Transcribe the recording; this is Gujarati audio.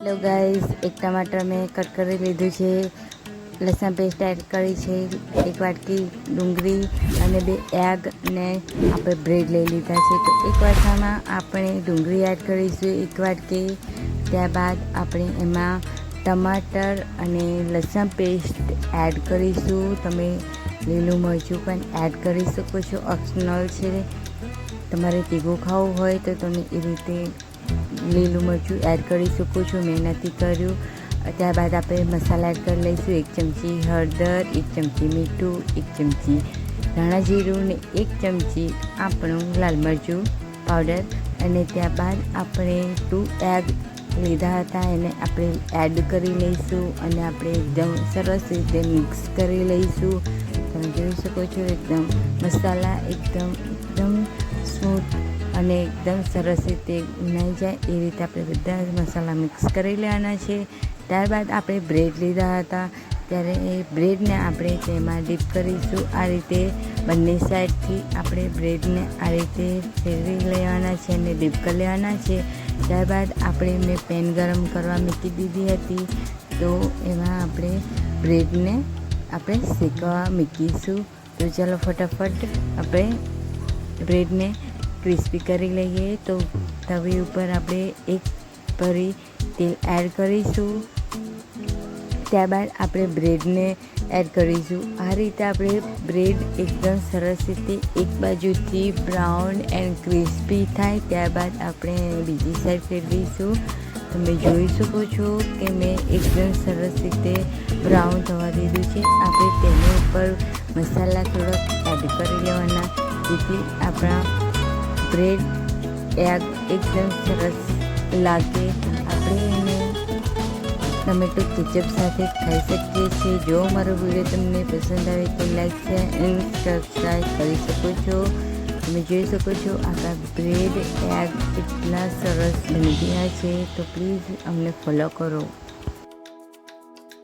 हेलो गाइस, एक टमाटर में कट કરી લીધું છે, લસણ પેસ્ટ એડ કરી છે, એક વાટકી ડુંગળી અને 2 એગ ને આપણે બ્રેડ લઈ લીધા છે. તો એક વાટકામાં આપણે ડુંગળી એડ કરીશું, એક વાટકી. ત્યારબાદ આપણે એમાં ટમાટર અને લસણ પેસ્ટ એડ કરીશું. તમે લીલું મરચું પણ એડ કરી શકો છો, ઓપ્શનલ છે. તમારે તીખું ખાવું હોય તો તમે એ રીતે લીલું મરચું એડ કરી શકો છો. મેં નથી કર્યું. ત્યારબાદ આપણે મસાલા એડ કરી લઈશું. 1 ચમચી હળદર, 1 ચમચી મીઠું, 1 ચમચી ધાણા જીરું ને 1 ચમચી આપણું લાલ મરચું પાવડર. અને ત્યારબાદ આપણે 2 એગ લીધા હતા, એને આપણે એડ કરી લઈશું અને આપણે એકદમ સરસ રીતે મિક્સ કરી લઈશું. તમે જોઈ શકો છો એકદમ મસાલા એકદમ સ્મૂથ અને એકદમ સરસ રીતે ઉનાઈ જાય એ રીતે આપણે બધા મસાલા મિક્સ કરી લેવાના છે. ત્યારબાદ આપણે બ્રેડ લીધા હતા, ત્યારે એ બ્રેડને આપણે તેમાં ડીપ કરીશું. આ રીતે બંને સાઈડથી આપણે બ્રેડને આ રીતે ફેરવી લેવાના છે અને ડીપ કરી લેવાના છે. ત્યારબાદ મેં પેન ગરમ કરવા મૂકી દીધી હતી, તો એમાં આપણે બ્રેડને શેકવા મૂકીશું. તો ચાલો ફટાફટ આપણે બ્રેડને ક્રિસ્પી કરી લઈએ. તો તવી ઉપર આપણે 1 ભરી તેલ એડ કરીશું. ત્યારબાદ આપણે બ્રેડને એડ કરીશું. આ રીતે આપણે બ્રેડ એકદમ સરસ રીતે એક બાજુથી બ્રાઉન એન્ડ ક્રિસ્પી થાય ત્યારબાદ આપણે બીજી સાઈડ ફેરવીશું. તમે જોઈ શકો છો કે મેં એકદમ સરસ રીતે બ્રાઉન થવા દીધું છે. આપણે તેની ઉપર મસાલા થોડોક એડ કરી લેવાના, જેથી આપણા બ્રેડ એગ એકદમ સરસ લાગે. આપણે એને ટમેટો કેચઅપ સાથે ખાઈ શકીએ છીએ. જો મારો વિડીયો તમને પસંદ આવે તો લાઈક શેર એન્ડ સબસ્ક્રાઈબ કરી શકો છો. તમે જોઈ શકો છો આપણા બ્રેડ એગ એટલા સરસ બની ગયા છે. તો પ્લીઝ અમને ફોલો કરો.